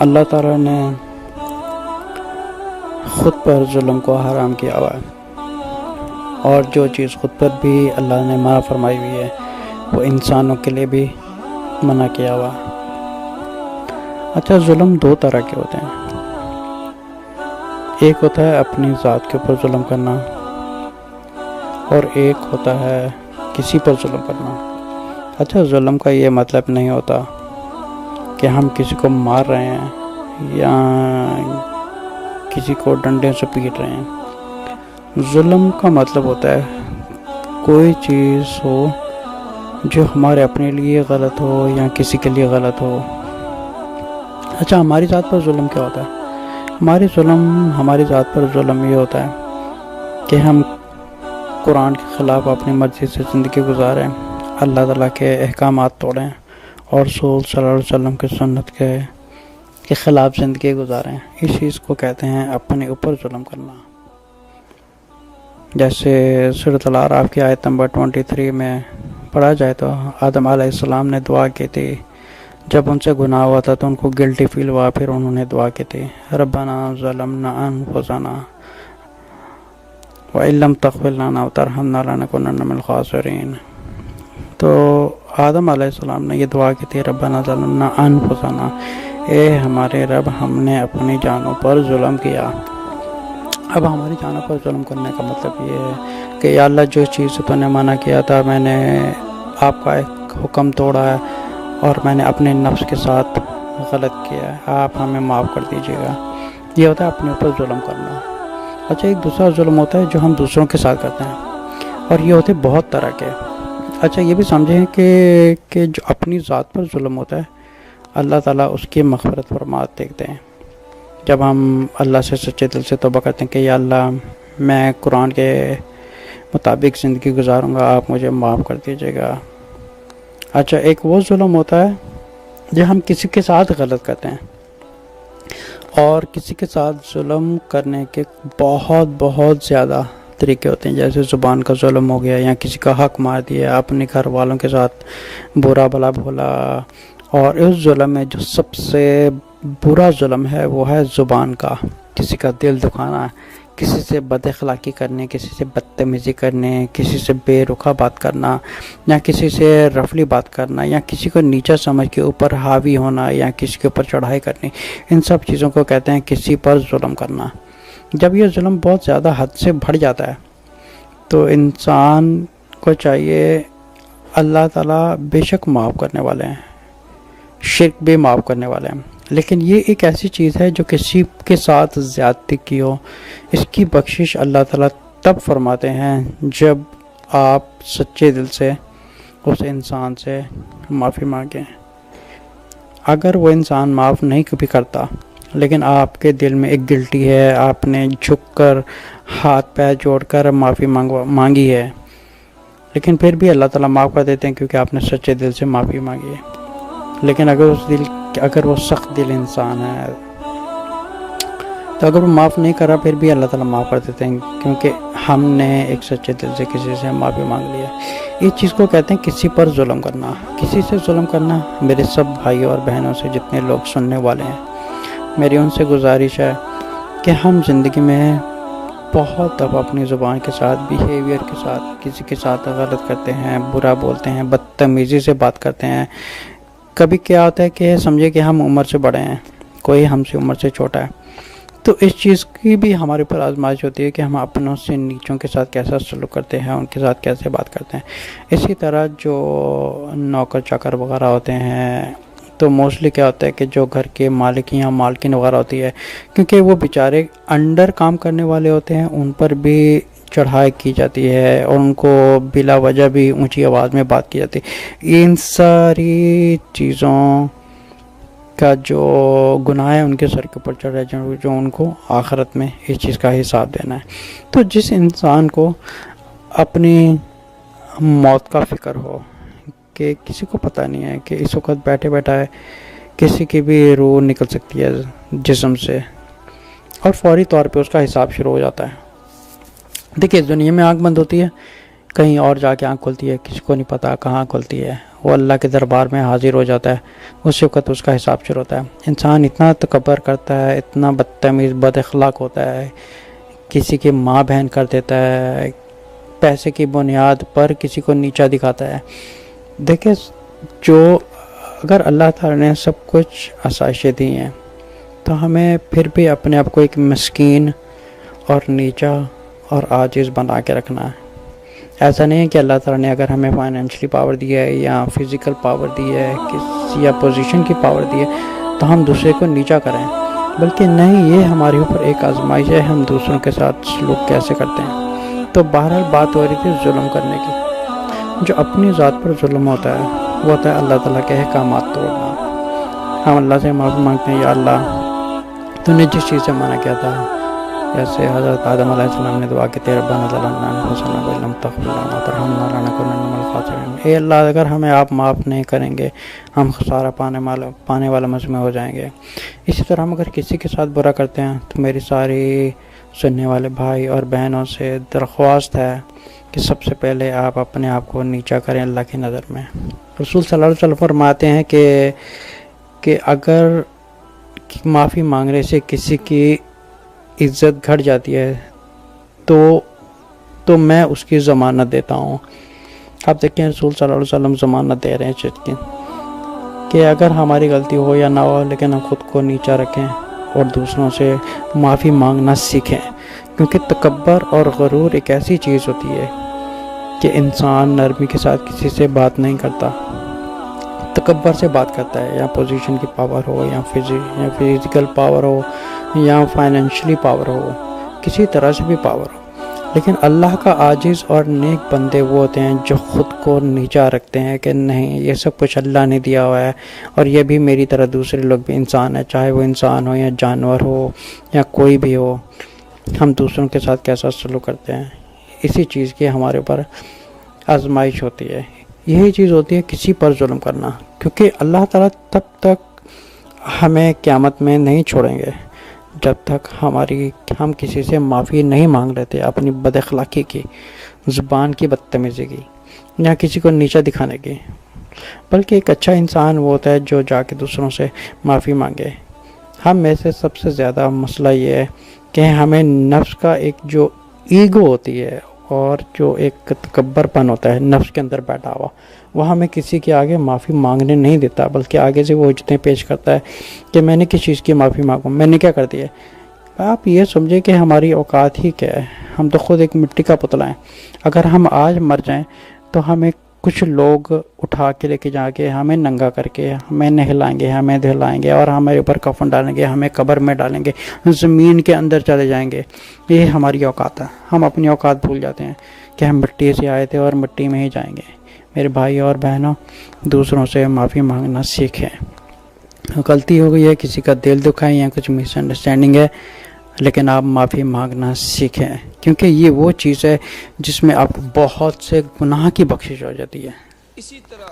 اللہ تعالیٰ نے خود پر ظلم کو حرام کیا ہوا ہے، اور جو چیز خود پر بھی اللہ نے منع فرمائی ہوئی ہے وہ انسانوں کے لیے بھی منع کیا ہوا ہے۔ اچھا، ظلم دو طرح کے ہوتے ہیں، ایک ہوتا ہے اپنی ذات کے اوپر ظلم کرنا، اور ایک ہوتا ہے کسی پر ظلم کرنا۔ اچھا، ظلم کا یہ مطلب نہیں ہوتا کہ ہم کسی کو مار رہے ہیں یا کسی کو ڈنڈے سے پیٹ رہے ہیں۔ ظلم کا مطلب ہوتا ہے کوئی چیز ہو جو ہمارے اپنے لیے غلط ہو یا کسی کے لیے غلط ہو۔ اچھا، ہماری ذات پر ظلم کیا ہوتا ہے؟ ہماری ذات پر ظلم یہ ہوتا ہے کہ ہم قرآن کے خلاف اپنی مرضی سے زندگی گزاریں، اللہ تعالیٰ کے احکامات توڑیں، اور رسول صلی اللہ علیہ وسلم کی سنت کے خلاف زندگی گزاریں۔ اس چیز کو کہتے ہیں اپنے اوپر ظلم کرنا۔ جیسے سورۃ الاعراف کی آیت نمبر 23 میں پڑھا جائے تو آدم علیہ السلام نے دعا کی تھی، جب ان سے گناہ ہوا تھا تو ان کو گلٹی فیل ہوا، پھر انہوں نے دعا کی تھی، ربنا ظلمنا انفسنا وَإِن لَّمْ تَغْفِرْ لَنَا وَتَرْحَمْنَا لَنَكُونَنَّ مِنَ الْخَاسِرِينَ۔ تو آدم علیہ السلام نے یہ دعا کی تھی، ربنا ظلمنا انفسنا، اے ہمارے رب ہم نے اپنی جانوں پر ظلم کیا۔ اب ہماری جانوں پر ظلم کرنے کا مطلب یہ ہے کہ یا اللہ، جو چیز تو نے منع کیا تھا، میں نے آپ کا ایک حکم توڑا ہے اور میں نے اپنے نفس کے ساتھ غلط کیا ہے، آپ ہمیں معاف کر دیجیے گا۔ یہ ہوتا ہے اپنے اوپر ظلم کرنا۔ اچھا، ایک دوسرا ظلم ہوتا ہے جو ہم دوسروں کے ساتھ کرتے ہیں، اور یہ ہوتے ہیں بہت طرح کے۔ اچھا، یہ بھی سمجھیں کہ جو اپنی ذات پر ظلم ہوتا ہے، اللہ تعالیٰ اس کی مغفرت فرمات دیکھتے ہیں۔ جب ہم اللہ سے سچے دل سے توبہ کرتے ہیں کہ یا اللہ، میں قرآن کے مطابق زندگی گزاروں گا، آپ مجھے معاف کر دیجیے گا۔ اچھا، ایک وہ ظلم ہوتا ہے جو ہم کسی کے ساتھ غلط کرتے ہیں، اور کسی کے ساتھ ظلم کرنے کے بہت زیادہ طریقے ہوتے ہیں، جیسے زبان کا ظلم ہو گیا، یا کسی کا حق مار دیا، اپنے گھر والوں کے ساتھ برا بھلا بولا۔ اور اس ظلم میں جو سب سے برا ظلم ہے وہ ہے زبان کا، کسی کا دل دکھانا، کسی سے بد اخلاقی کرنے، کسی سے بدتمیزی کرنے، کسی سے بے رخا بات کرنا، یا کسی سے رفلی بات کرنا، یا کسی کو نیچا سمجھ کے اوپر حاوی ہونا، یا کسی کے اوپر چڑھائی کرنی۔ ان سب چیزوں کو کہتے ہیں کسی پر ظلم کرنا۔ جب یہ ظلم بہت زیادہ حد سے بڑھ جاتا ہے تو انسان کو چاہیے، اللہ تعالیٰ بے شک معاف کرنے والے ہیں، شرک بھی معاف کرنے والے ہیں، لیکن یہ ایک ایسی چیز ہے جو کسی کے ساتھ زیادتی کی ہو، اس کی بخشش اللہ تعالیٰ تب فرماتے ہیں جب آپ سچے دل سے اس انسان سے معافی مانگیں۔ اگر وہ انسان معاف نہیں کبھی کرتا، لیکن آپ کے دل میں ایک گلٹی ہے، آپ نے جھک کر ہاتھ پیر جوڑ کر معافی مانگی ہے، لیکن پھر بھی اللہ تعالیٰ معاف کر دیتے ہیں کیونکہ آپ نے سچے دل سے معافی مانگی ہے۔ لیکن اگر وہ سخت دل انسان ہے تو اگر وہ معاف نہیں کرا پھر بھی اللہ تعالیٰ معاف کر دیتے ہیں، کیونکہ ہم نے ایک سچے دل سے کسی سے معافی مانگ لیا۔ اس چیز کو کہتے ہیں کسی پر ظلم کرنا، کسی سے ظلم کرنا۔ میرے سب بھائیوں اور بہنوں سے، جتنے لوگ سننے والے ہیں، میری ان سے گزارش ہے کہ ہم زندگی میں بہت دفعہ اپنی زبان کے ساتھ، بیہیویئر کے ساتھ کسی کے ساتھ غلط کرتے ہیں، برا بولتے ہیں، بدتمیزی سے بات کرتے ہیں۔ کبھی کیا ہوتا ہے کہ سمجھے کہ ہم عمر سے بڑے ہیں، کوئی ہم سے عمر سے چھوٹا ہے، تو اس چیز کی بھی ہمارے اوپر آزمائش ہوتی ہے کہ ہم اپنوں سے نیچوں کے ساتھ کیسا سلوک کرتے ہیں، ان کے ساتھ کیسے بات کرتے ہیں۔ اسی طرح جو نوکر چاکر وغیرہ ہوتے ہیں، تو موسٹلی کیا ہوتا ہے کہ جو گھر کے مالک یا مالکین وغیرہ ہوتی ہے، کیونکہ وہ بیچارے انڈر کام کرنے والے ہوتے ہیں، ان پر بھی چڑھائی کی جاتی ہے اور ان کو بلا وجہ بھی اونچی آواز میں بات کی جاتی ہے۔ ان ساری چیزوں کا جو گناہ ہے ان کے سر کے اوپر چڑھ رہا ہے، جو ان کو آخرت میں اس چیز کا حساب دینا ہے۔ تو جس انسان کو اپنی موت کا فکر ہو، کہ کسی کو پتہ نہیں ہے کہ اس وقت بیٹھے بیٹھا ہے کسی کی بھی روح نکل سکتی ہے جسم سے، اور فوری طور پہ اس کا حساب شروع ہو جاتا ہے۔ دیکھیے، دنیا میں آنکھ بند ہوتی ہے، کہیں اور جا کے آنکھ کھلتی ہے، کسی کو نہیں پتہ کہاں کھلتی ہے، وہ اللہ کے دربار میں حاضر ہو جاتا ہے، اس وقت اس کا حساب شروع ہوتا ہے۔ انسان اتنا تکبر کرتا ہے، اتنا بدتمیز بد اخلاق ہوتا ہے، کسی کی ماں بہن کر دیتا ہے، پیسے کی بنیاد پر کسی کو نیچا دکھاتا ہے۔ دیکھیں، جو اگر اللہ تعالیٰ نے سب کچھ آسائشیں دی ہیں تو ہمیں پھر بھی اپنے آپ کو ایک مسکین اور نیچا اور عاجز بنا کے رکھنا ہے۔ ایسا نہیں ہے کہ اللہ تعالیٰ نے اگر ہمیں فائنینشلی پاور دی ہے یا فزیکل پاور دی ہے یا پوزیشن کی پاور دی ہے تو ہم دوسرے کو نیچا کریں، بلکہ نہیں، یہ ہمارے اوپر ایک آزمائش ہے، ہم دوسروں کے ساتھ سلوک کیسے کرتے ہیں۔ تو بہرحال بات ہو رہی تھی ظلم کرنے کی۔ جو اپنی ذات پر ظلم ہوتا ہے وہ ہوتا ہے اللہ تعالیٰ کے احکامات توڑنا۔ ہم اللہ سے معافی مانگتے ہیں، یا اللہ تو نے جس چیز سے منع کیا تھا، جیسے حضرت آدم علیہ السلام نے دعا کی تھی ربنا ظلمنا انفسنا وان لم تغفر لنا وترحمنا لنکونن من الخاسرین، اے اللہ اگر ہمیں آپ معاف نہیں کریں گے ہم خسارہ پانے والا مجمع ہو جائیں گے۔ اسی طرح ہم اگر کسی کے ساتھ برا کرتے ہیں تو میری ساری سننے والے بھائی اور بہنوں سے درخواست ہے کہ سب سے پہلے آپ اپنے آپ کو نیچا کریں اللہ کی نظر میں۔ رسول صلی اللہ علیہ وسلم فرماتے ہیں کہ اگر معافی مانگنے سے کسی کی عزت گھٹ جاتی ہے تو میں اس کی ضمانت دیتا ہوں۔ آپ دیکھیں رسول صلی اللہ علیہ وسلم ضمانت دے رہے ہیں چیز کی کہ اگر ہماری غلطی ہو یا نہ ہو لیکن ہم خود کو نیچا رکھیں اور دوسروں سے معافی مانگنا سیکھیں، کیونکہ تکبر اور غرور ایک ایسی چیز ہوتی ہے کہ انسان نرمی کے ساتھ کسی سے بات نہیں کرتا، تکبر سے بات کرتا ہے، یا پوزیشن کی پاور ہو یا فزیکل پاور ہو یا فائنینشلی پاور ہو، کسی طرح سے بھی پاور ہو۔ لیکن اللہ کا عاجز اور نیک بندے وہ ہوتے ہیں جو خود کو نیچا رکھتے ہیں کہ نہیں، یہ سب کچھ اللہ نے دیا ہوا ہے اور یہ بھی میری طرح دوسرے لوگ بھی انسان ہیں، چاہے وہ انسان ہو یا جانور ہو یا کوئی بھی ہو، ہم دوسروں کے ساتھ کیسا سلوک کرتے ہیں، اسی چیز کی ہمارے اوپر آزمائش ہوتی ہے۔ یہی چیز ہوتی ہے کسی پر ظلم کرنا، کیونکہ اللہ تعالیٰ تب تک ہمیں قیامت میں نہیں چھوڑیں گے جب تک ہم کسی سے معافی نہیں مانگ لیتے اپنی بد اخلاقی کی، زبان کی بدتمیزی کی یا کسی کو نیچا دکھانے کی، بلکہ ایک اچھا انسان وہ ہوتا ہے جو جا کے دوسروں سے معافی مانگے۔ ہم میں سے سب سے زیادہ مسئلہ یہ ہے کہ ہمیں نفس کا ایک جو ایگو ہوتی ہے اور جو ایک تکبر پن ہوتا ہے نفس کے اندر بیٹھا ہوا، وہ ہمیں کسی کے آگے معافی مانگنے نہیں دیتا، بلکہ آگے سے وہ جتنے پیش کرتا ہے کہ میں نے کس چیز کی معافی مانگوں، میں نے کیا کر دیا ہے۔ آپ یہ سمجھیں کہ ہماری اوقات ہی کیا ہے، ہم تو خود ایک مٹی کا پتلا ہیں۔ اگر ہم آج مر جائیں تو ہمیں کچھ لوگ اٹھا کے لے کے جا کے ہمیں ننگا کر کے ہمیں نہلائیں گے، ہمیں دہلائیں گے اور ہمارے اوپر کفن ڈالیں گے، ہمیں قبر میں ڈالیں گے، زمین کے اندر چلے جائیں گے۔ یہ ہماری اوقات ہے۔ ہم اپنی اوقات بھول جاتے ہیں کہ ہم مٹی سے آئے تھے اور مٹی میں ہی جائیں گے۔ میرے بھائی اور بہنوں، دوسروں سے معافی مانگنا سیکھیں۔ غلطی ہو گئی ہے، کسی کا دل دکھائیں یا کچھ مس انڈرسٹینڈنگ ہے، لیکن آپ معافی مانگنا سیکھیں، کیونکہ یہ وہ چیز ہے جس میں آپ کو بہت سے گناہ کی بخشش ہو جاتی ہے۔ اسی طرح